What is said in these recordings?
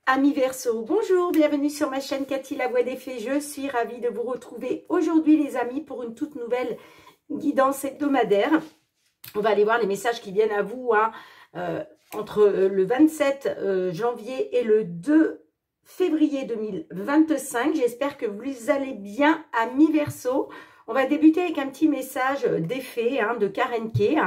Amis Verseau, bonjour, bienvenue sur ma chaîne Cathy La Voix des Fées. Je suis ravie de vous retrouver aujourd'hui les amis pour une toute nouvelle guidance hebdomadaire. On va aller voir les messages qui viennent à vous entre le 27 janvier et le 2 février 2025. J'espère que vous allez bien amis Verseau. On va débuter avec un petit message d'effet de Karen Kay,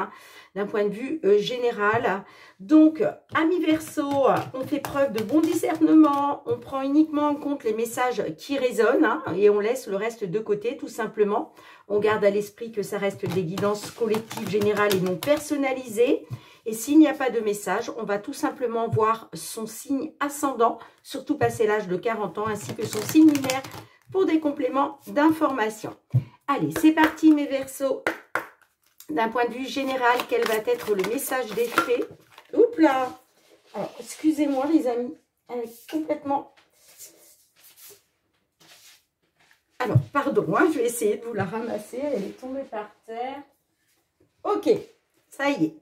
d'un point de vue général. Donc, amis Verseau, on fait preuve de bon discernement, on prend uniquement en compte les messages qui résonnent et on laisse le reste de côté, tout simplement. On garde à l'esprit que ça reste des guidances collectives générales et non personnalisées. Et s'il n'y a pas de message, on va tout simplement voir son signe ascendant, surtout passé l'âge de 40 ans, ainsi que son signe lunaire pour des compléments d'information. Allez, c'est parti mes Verseaux. D'un point de vue général, quel va être le message des fées? Oups là! Alors, excusez-moi les amis, elle est complètement... Alors, pardon, je vais essayer de vous la ramasser, elle est tombée par terre. Ok, ça y est.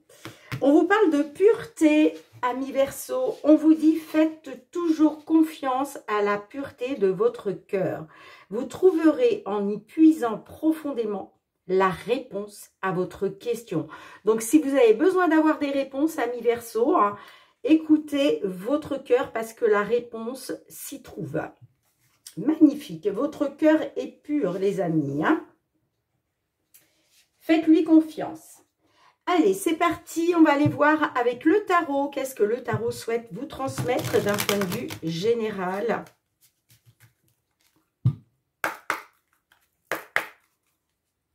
On vous parle de pureté, amis Verseau. On vous dit, faites toujours confiance à la pureté de votre cœur. Vous trouverez en y puisant profondément la réponse à votre question. Donc, si vous avez besoin d'avoir des réponses, amis Verseau, écoutez votre cœur parce que la réponse s'y trouve. Magnifique. Votre cœur est pur, les amis. Faites-lui confiance. Allez, c'est parti. On va aller voir avec le tarot. Qu'est-ce que le tarot souhaite vous transmettre d'un point de vue général ?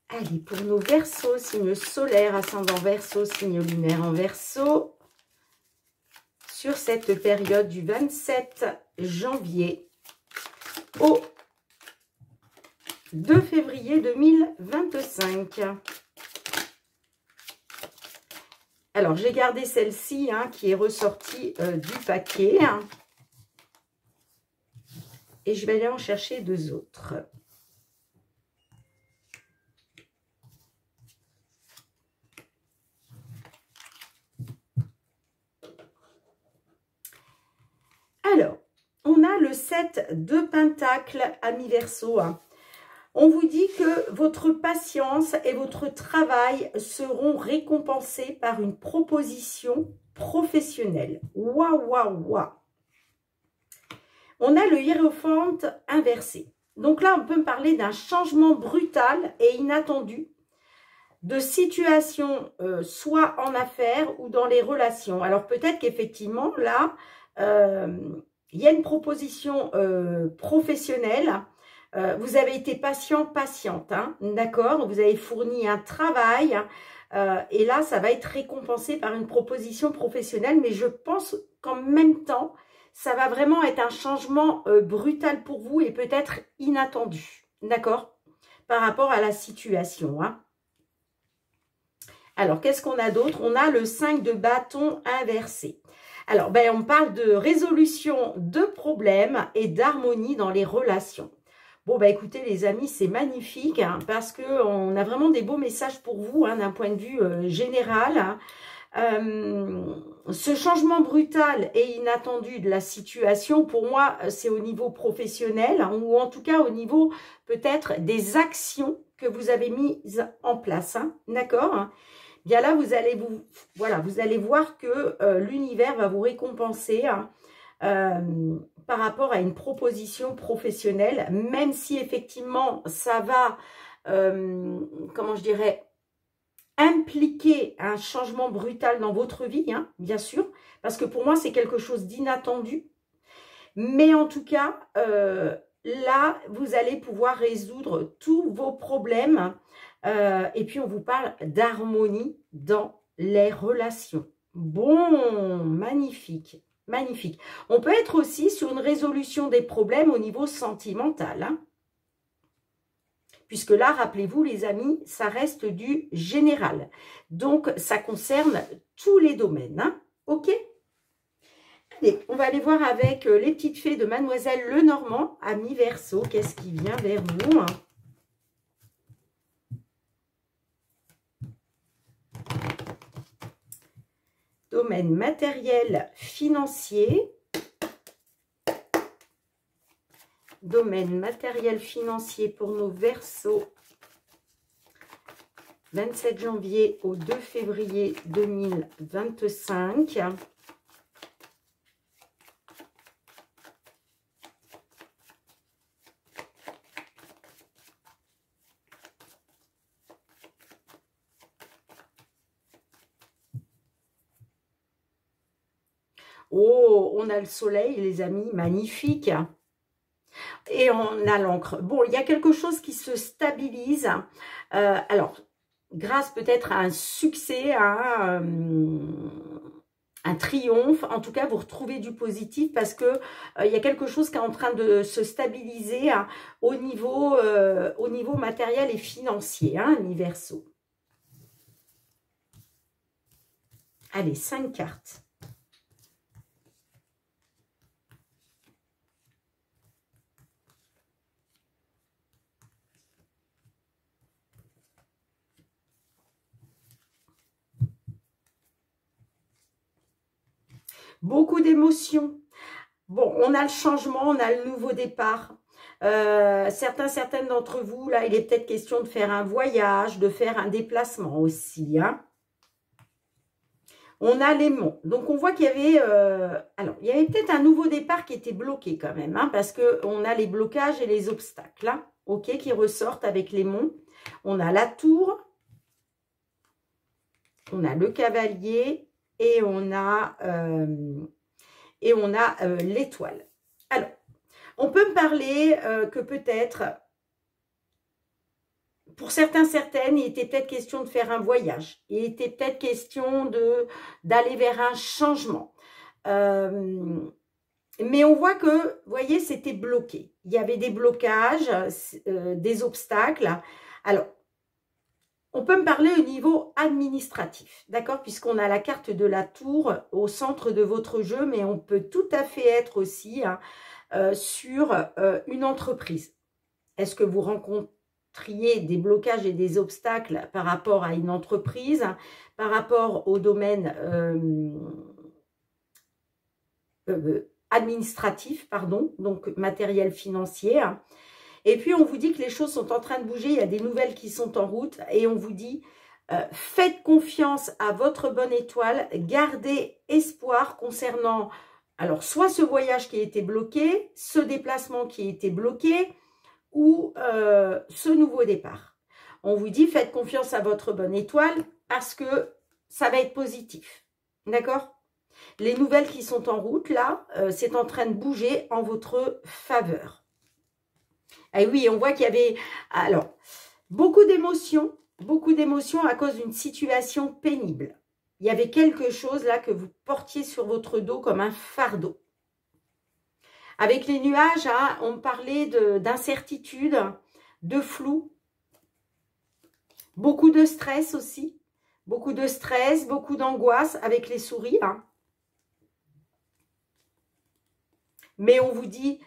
Allez, pour nos Verseaux, signe solaire, ascendant Verseau, signe lunaire en Verseau, sur cette période du 27 janvier au 2 février 2025. Alors, j'ai gardé celle-ci qui est ressortie du paquet. Et je vais aller en chercher deux autres. Alors, on a le 7 de Pentacles, amis Verseau. On vous dit que votre patience et votre travail seront récompensés par une proposition professionnelle. Waouh, waouh, waouh. On a le hiérophante inversé. Donc là, on peut me parler d'un changement brutal et inattendu de situation, soit en affaires ou dans les relations. Alors peut-être qu'effectivement, là, il y a une proposition professionnelle. Vous avez été patient, patiente, d'accord? Vous avez fourni un travail et là, ça va être récompensé par une proposition professionnelle. Mais je pense qu'en même temps, ça va vraiment être un changement brutal pour vous et peut-être inattendu, d'accord? Par rapport à la situation, Alors, qu'est-ce qu'on a d'autre? On a le 5 de bâton inversé. Alors, on parle de résolution de problèmes et d'harmonie dans les relations. Bon, écoutez les amis, c'est magnifique parce qu'on a vraiment des beaux messages pour vous d'un point de vue général. Ce changement brutal et inattendu de la situation, pour moi, c'est au niveau professionnel ou en tout cas au niveau peut-être des actions que vous avez mises en place, d'accord ? Bien là, vous allez voir que l'univers va vous récompenser par rapport à une proposition professionnelle, même si effectivement ça va, comment je dirais, impliquer un changement brutal dans votre vie, bien sûr, parce que pour moi c'est quelque chose d'inattendu, mais en tout cas, là, vous allez pouvoir résoudre tous vos problèmes, et puis on vous parle d'harmonie dans les relations. Bon, magnifique. Magnifique. On peut être aussi sur une résolution des problèmes au niveau sentimental. Puisque là, rappelez-vous les amis, ça reste du général. Donc, ça concerne tous les domaines. Ok? Allez, on va aller voir avec les petites fées de Mademoiselle Lenormand, amis Verseau. Qu'est-ce qui vient vers vous Domaine matériel, financier. domaine matériel financier pour nos Verseaux. 27 janvier au 2 février 2025. Oh, on a le soleil, les amis, magnifique. Et on a l'encre. Bon, il y a quelque chose qui se stabilise. Alors, grâce peut-être à un succès, à un triomphe, en tout cas, vous retrouvez du positif parce que il y a quelque chose qui est en train de se stabiliser hein, au niveau matériel et financier, hein, mes Verseaux. Allez, 5 cartes. Beaucoup d'émotions. Bon, on a le changement, on a le nouveau départ. Certaines d'entre vous, là, il est peut-être question de faire un voyage, de faire un déplacement aussi. Hein. On a l'aimant. Donc, on voit qu'il y avait... alors, il y avait peut-être un nouveau départ qui était bloqué quand même. Hein, parce qu'on a les blocages et les obstacles. Hein, ok, qui ressortent avec l'aimant. On a la tour. On a le cavalier. Et on a l'étoile. Alors, on peut me parler que peut-être, pour certaines, il était peut-être question de faire un voyage. Il était peut-être question d'aller vers un changement. Mais on voit que, vous voyez, c'était bloqué. Il y avait des blocages, des obstacles. Alors, on peut me parler au niveau administratif, d'accord? Puisqu'on a la carte de la tour au centre de votre jeu, mais on peut tout à fait être aussi hein, sur une entreprise. Est-ce que vous rencontriez des blocages et des obstacles par rapport à une entreprise, par rapport au domaine administratif, pardon, donc matériel financier. Et puis, on vous dit que les choses sont en train de bouger, il y a des nouvelles qui sont en route. Et on vous dit, faites confiance à votre bonne étoile, gardez espoir concernant, alors, soit ce voyage qui a été bloqué, ce déplacement qui a été bloqué, ou ce nouveau départ. On vous dit, faites confiance à votre bonne étoile, parce que ça va être positif. D'accord ? Les nouvelles qui sont en route, là, c'est en train de bouger en votre faveur. Et oui, on voit qu'il y avait alors beaucoup d'émotions à cause d'une situation pénible. Il y avait quelque chose là que vous portiez sur votre dos comme un fardeau. Avec les nuages, hein, on parlait d'incertitude, de flou, beaucoup de stress aussi, beaucoup de stress, beaucoup d'angoisse avec les souris. Hein. Mais on vous dit...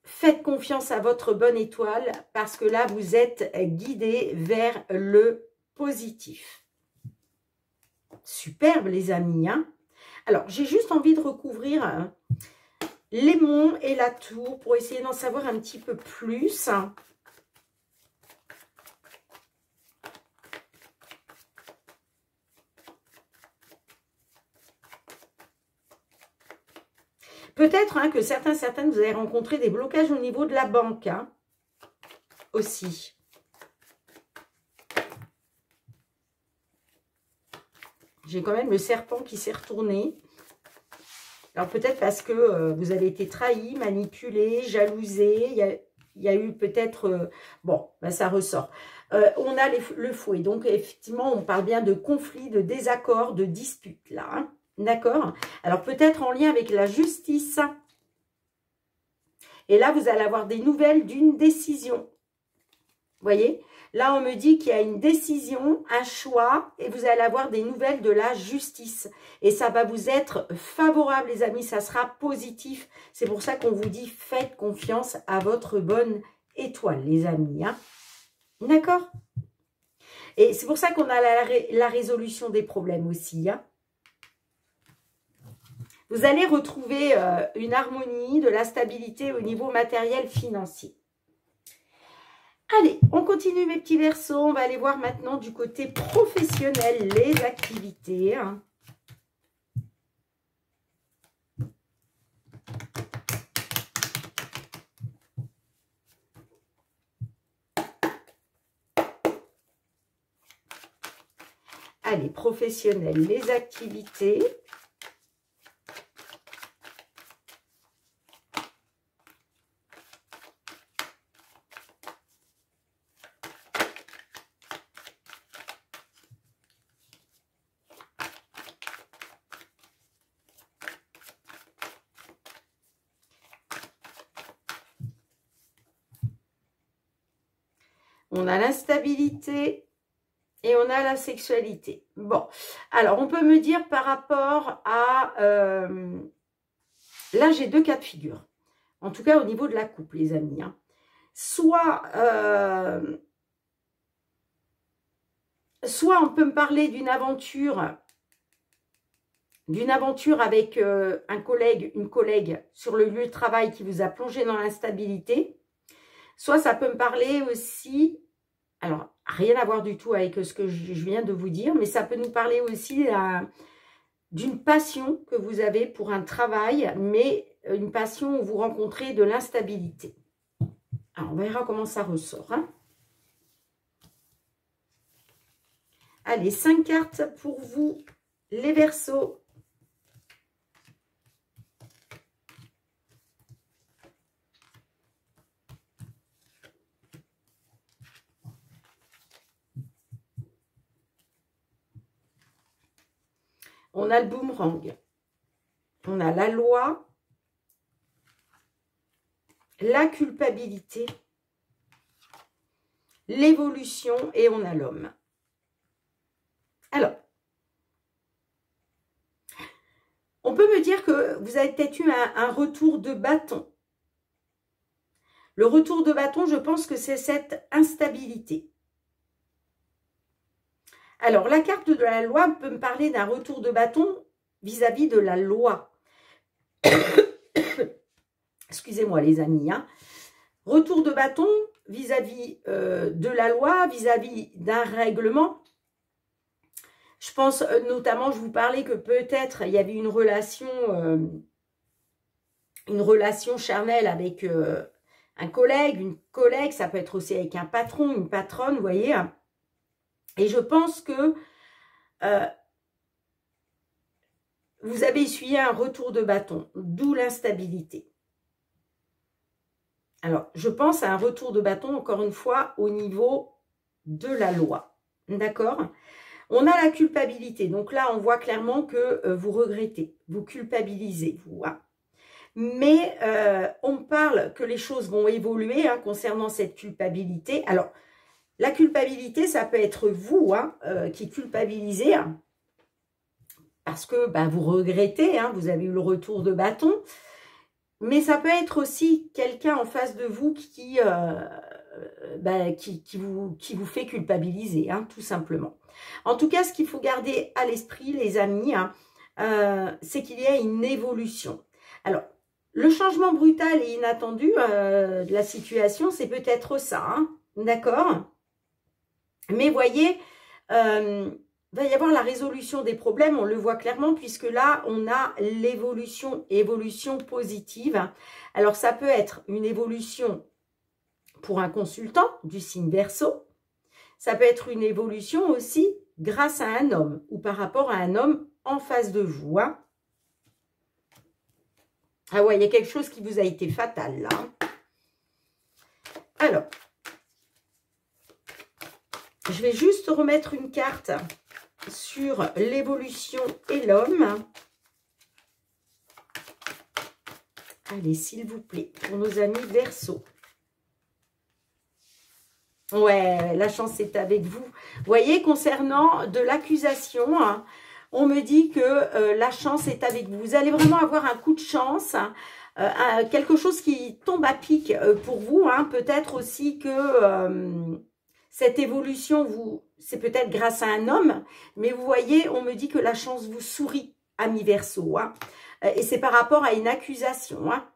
Faites confiance à votre bonne étoile parce que là, vous êtes guidé vers le positif. Superbe, les amis. Hein. Alors, j'ai juste envie de recouvrir l'aimant et la tour pour essayer d'en savoir un petit peu plus. Peut-être hein, que certaines, vous avez rencontré des blocages au niveau de la banque. Hein, aussi. J'ai quand même le serpent qui s'est retourné. Alors peut-être parce que vous avez été trahi, manipulé, jalousé. Il y a eu peut-être... bon, ben ça ressort. On a le fouet. Donc effectivement, on parle bien de conflits, de désaccords, de disputes là. Hein. D'accord? Alors, peut-être en lien avec la justice. Et là, vous allez avoir des nouvelles d'une décision. Vous voyez? Là, on me dit qu'il y a une décision, un choix, et vous allez avoir des nouvelles de la justice. Et ça va vous être favorable, les amis. Ça sera positif. C'est pour ça qu'on vous dit, faites confiance à votre bonne étoile, les amis. Hein? D'accord? Et c'est pour ça qu'on a la résolution des problèmes aussi. Hein? Vous allez retrouver une harmonie, de la stabilité au niveau matériel financier. Allez, on continue mes petits Verseaux. On va aller voir maintenant du côté professionnel les activités. Allez, professionnel les activités. On a l'instabilité et on a la sexualité. Bon, alors on peut me dire par rapport à... là, j'ai deux cas de figure. En tout cas, au niveau de la coupe, les amis. Hein. Soit on peut me parler d'une aventure avec un collègue, une collègue sur le lieu de travail qui vous a plongé dans l'instabilité. Soit ça peut me parler aussi, alors rien à voir du tout avec ce que je viens de vous dire, mais ça peut nous parler aussi d'une passion que vous avez pour un travail, mais une passion où vous rencontrez de l'instabilité. Alors on verra comment ça ressort. Hein. Allez, 5 cartes pour vous, les Verseaux. On a le boomerang, on a la loi, la culpabilité, l'évolution et on a l'homme. Alors, on peut me dire que vous avez peut-être eu un retour de bâton. Le retour de bâton, je pense que c'est cette instabilité. Alors, la carte de la loi peut me parler d'un retour de bâton vis-à-vis de la loi. Excusez-moi les amis. Hein. Retour de bâton vis-à-vis de la loi, vis-à-vis d'un règlement. Je pense notamment, je vous parlais que peut-être il y avait une relation charnelle avec un collègue, une collègue. Ça peut être aussi avec un patron, une patronne, vous voyez. Et je pense que vous avez essuyé un retour de bâton, d'où l'instabilité. Alors, je pense à un retour de bâton, encore une fois, au niveau de la loi. D'accord ? On a la culpabilité. Donc là, on voit clairement que vous regrettez, vous culpabilisez, vous. Hein. Mais on parle que les choses vont évoluer hein, concernant cette culpabilité. Alors, la culpabilité, ça peut être vous hein, qui culpabilisez hein, parce que bah, vous regrettez, hein, vous avez eu le retour de bâton. Mais ça peut être aussi quelqu'un en face de vous qui vous fait culpabiliser, hein, tout simplement. En tout cas, ce qu'il faut garder à l'esprit, les amis, hein, c'est qu'il y a une évolution. Alors, le changement brutal et inattendu de la situation, c'est peut-être ça, hein, d'accord ? Mais voyez, va y avoir la résolution des problèmes, on le voit clairement, puisque là, on a l'évolution, évolution positive. Alors, ça peut être une évolution pour un consultant du signe Verseau. Ça peut être une évolution aussi grâce à un homme ou par rapport à un homme en face de vous. Hein. Ah ouais, il y a quelque chose qui vous a été fatal là. Alors, je vais juste remettre une carte sur l'évolution et l'homme. Allez, s'il vous plaît, pour nos amis Verseau. Ouais, la chance est avec vous. Vous voyez, concernant de l'accusation, hein, on me dit que la chance est avec vous. Vous allez vraiment avoir un coup de chance, hein, quelque chose qui tombe à pic pour vous. Hein, peut-être aussi que cette évolution, c'est peut-être grâce à un homme. Mais vous voyez, on me dit que la chance vous sourit, amis Verseau. Hein. Et c'est par rapport à une accusation. Hein.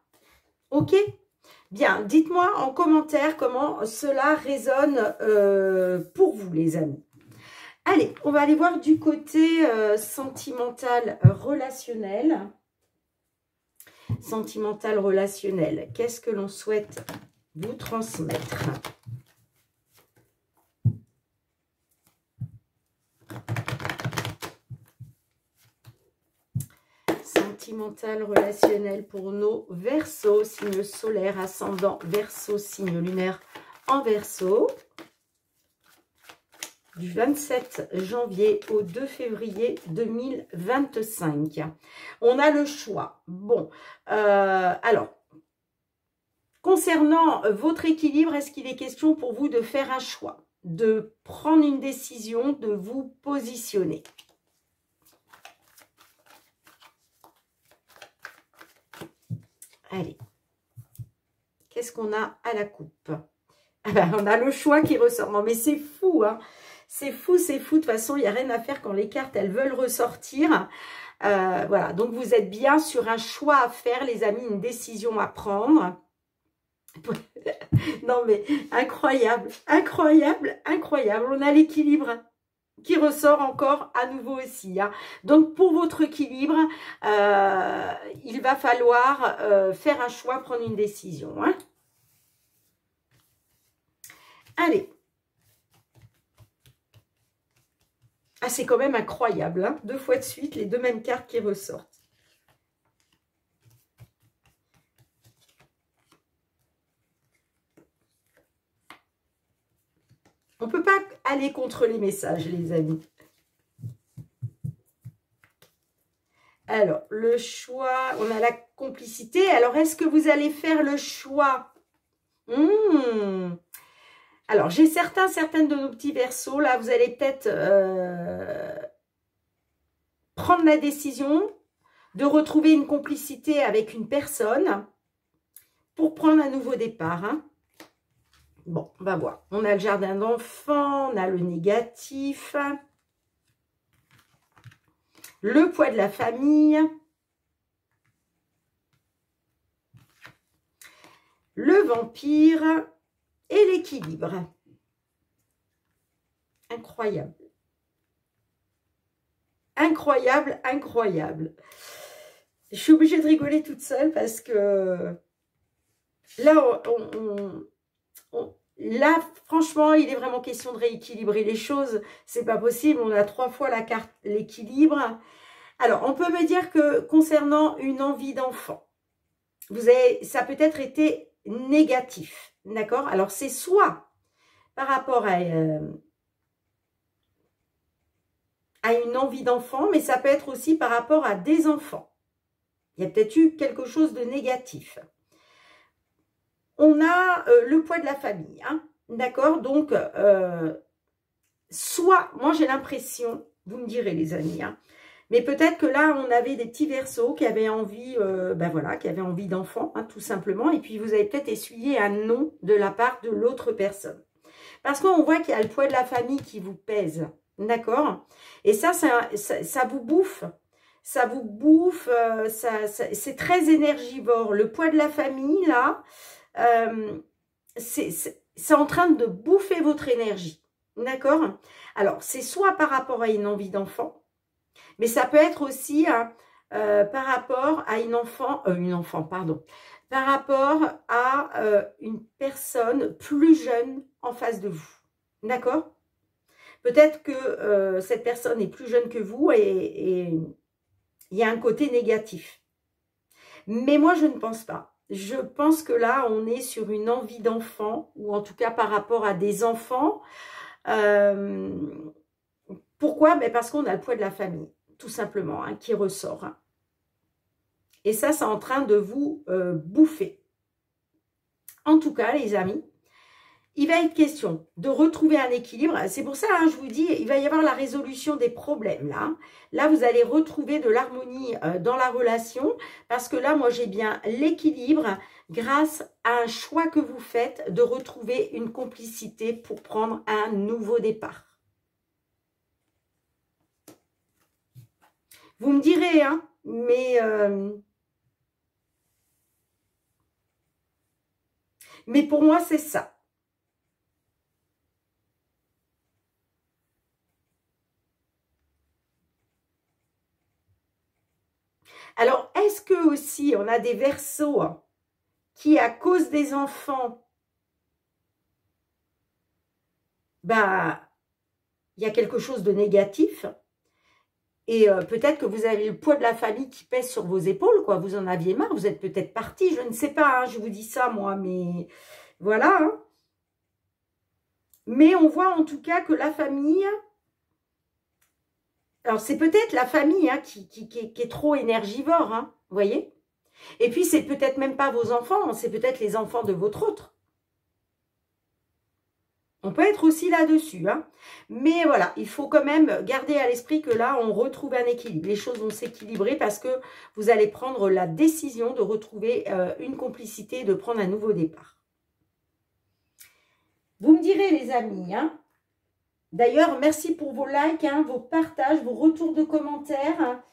Ok? Bien, dites-moi en commentaire comment cela résonne pour vous, les amis. Allez, on va aller voir du côté sentimental relationnel. Sentimental relationnel. Qu'est-ce que l'on souhaite vous transmettre? Sentimental relationnel pour nos Verseaux, signe solaire, ascendant Verseau, signe lunaire en Verseau. Du 27 janvier au 2 février 2025. On a le choix. Bon, alors, concernant votre équilibre, est-ce qu'il est question pour vous de faire un choix, de prendre une décision, de vous positionner? Allez, qu'est-ce qu'on a à la coupe? Ah ben, on a le choix qui ressort. Non mais c'est fou, hein. C'est fou, c'est fou. De toute façon, il n'y a rien à faire quand les cartes, elles veulent ressortir. Voilà, donc vous êtes bien sur un choix à faire, les amis, une décision à prendre. Non mais, incroyable, incroyable, incroyable. On a l'équilibre qui ressort encore à nouveau aussi. Hein. Donc, pour votre équilibre, il va falloir faire un choix, prendre une décision. Hein. Allez. Ah, c'est quand même incroyable, hein, 2 fois de suite, les 2 mêmes cartes qui ressortent. On ne peut pas aller contre les messages, les amis. Alors, le choix, on a la complicité. Alors, est-ce que vous allez faire le choix? Alors, j'ai certaines de nos petits Verseaux. Là, vous allez peut-être prendre la décision de retrouver une complicité avec une personne pour prendre un nouveau départ. Hein. Bon, on va voir. On a le jardin d'enfants, on a le négatif, le poids de la famille, le vampire et l'équilibre. Incroyable. Incroyable, incroyable. Je suis obligée de rigoler toute seule parce que là, là, franchement, il est vraiment question de rééquilibrer les choses. C'est pas possible. On a 3 fois la carte l'équilibre. Alors, on peut me dire que concernant une envie d'enfant, ça peut être été négatif. D'accord? Alors, c'est soit par rapport à une envie d'enfant, mais ça peut être aussi par rapport à des enfants. Il y a peut-être eu quelque chose de négatif. On a le poids de la famille, hein, d'accord? Donc, soit, moi j'ai l'impression, vous me direz les amis, hein, mais peut-être que là, on avait des petits Verseaux qui avaient envie, voilà, qui avaient envie d'enfant, hein, tout simplement, et puis vous avez peut-être essuyé un non de la part de l'autre personne. Parce qu'on voit qu'il y a le poids de la famille qui vous pèse, d'accord? Et ça vous bouffe. Ça vous bouffe, c'est très énergivore. Le poids de la famille, là, c'est en train de bouffer votre énergie. D'accord? Alors, c'est soit par rapport à une envie d'enfant, mais ça peut être aussi par rapport à par rapport à une personne plus jeune en face de vous. D'accord? Peut-être que cette personne est plus jeune que vous et il y a un côté négatif. Mais moi, je ne pense pas. Je pense que là, on est sur une envie d'enfant, ou en tout cas par rapport à des enfants. Pourquoi? Parce qu'on a le poids de la famille, tout simplement, hein, qui ressort. Hein. Et ça, c'est en train de vous bouffer. En tout cas, les amis, il va être question de retrouver un équilibre. C'est pour ça, hein, je vous dis, il va y avoir la résolution des problèmes. Là, vous allez retrouver de l'harmonie dans la relation. Parce que là, moi, j'ai bien l'équilibre grâce à un choix que vous faites de retrouver une complicité pour prendre un nouveau départ. Vous me direz, hein, mais pour moi, c'est ça. Alors, est-ce que aussi, on a des Verseaux qui, à cause des enfants, bah, il y a quelque chose de négatif et peut-être que vous avez le poids de la famille qui pèse sur vos épaules, quoi. Vous en aviez marre, vous êtes peut-être parti, je ne sais pas, hein, je vous dis ça moi, mais voilà. Hein. Mais on voit en tout cas que la famille, alors c'est peut-être la famille hein, qui est trop énergivore, hein, vous voyez. Et puis c'est peut-être même pas vos enfants, c'est peut-être les enfants de votre autre. On peut être aussi là-dessus. Hein. Mais voilà, il faut quand même garder à l'esprit que là, on retrouve un équilibre. Les choses vont s'équilibrer parce que vous allez prendre la décision de retrouver une complicité, de prendre un nouveau départ. Vous me direz, les amis. Hein. D'ailleurs, merci pour vos likes, hein, vos partages, vos retours de commentaires. Hein.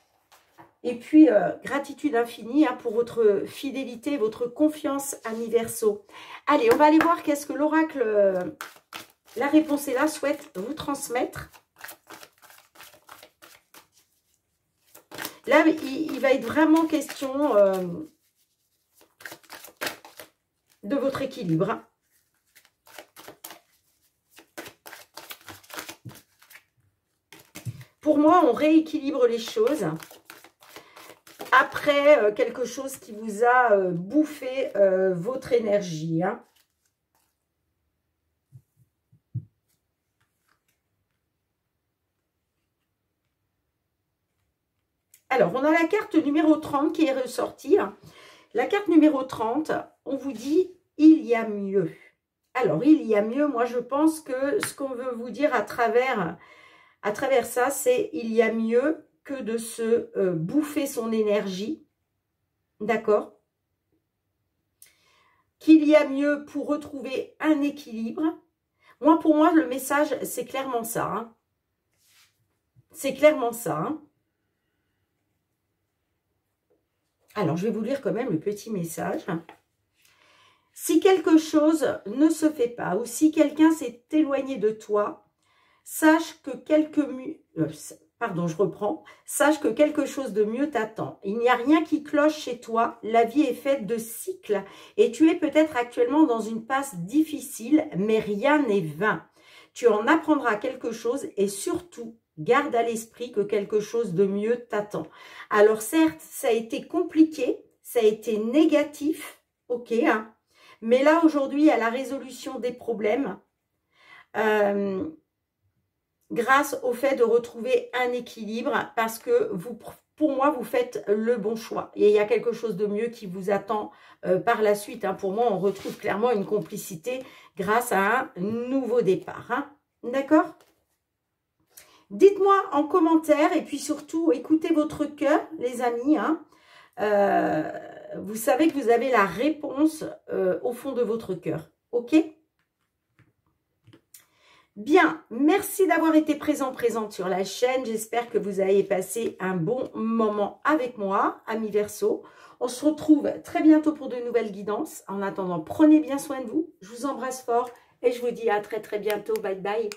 Et puis, gratitude infinie hein, pour votre fidélité, votre confiance, amis Verseaux. Allez, on va aller voir qu'est-ce que l'oracle... La réponse est là, souhaite vous transmettre. Là, il va être vraiment question de votre équilibre. Pour moi, on rééquilibre les choses après quelque chose qui vous a bouffé votre énergie. Hein. Alors, on a la carte numéro 30 qui est ressortie. La carte numéro 30, on vous dit « il y a mieux ». Alors, il y a mieux, moi je pense que ce qu'on veut vous dire à travers ça, c'est « il y a mieux que de se bouffer son énergie ». D'accord ? Qu'il y a mieux pour retrouver un équilibre. Moi, pour moi, le message, c'est clairement ça. Hein. C'est clairement ça. Hein. Alors, je vais vous lire quand même le petit message. Si quelque chose ne se fait pas ou si quelqu'un s'est éloigné de toi, sache que sache que quelque chose de mieux t'attend. Il n'y a rien qui cloche chez toi. La vie est faite de cycles et tu es peut-être actuellement dans une passe difficile, mais rien n'est vain. Tu en apprendras quelque chose et surtout, garde à l'esprit que quelque chose de mieux t'attend. Alors certes, ça a été compliqué, ça a été négatif, ok, hein, mais là aujourd'hui, à la résolution des problèmes, grâce au fait de retrouver un équilibre, parce que vous, pour moi, vous faites le bon choix. Et il y a quelque chose de mieux qui vous attend par la suite. Hein. Pour moi, on retrouve clairement une complicité grâce à un nouveau départ. Hein. D'accord ? Dites-moi en commentaire et puis surtout, écoutez votre cœur, les amis. Hein. Vous savez que vous avez la réponse au fond de votre cœur. Ok ? Bien, merci d'avoir été présente sur la chaîne. J'espère que vous avez passé un bon moment avec moi, amis Verseaux. On se retrouve très bientôt pour de nouvelles guidances. En attendant, prenez bien soin de vous. Je vous embrasse fort et je vous dis à très bientôt. Bye bye.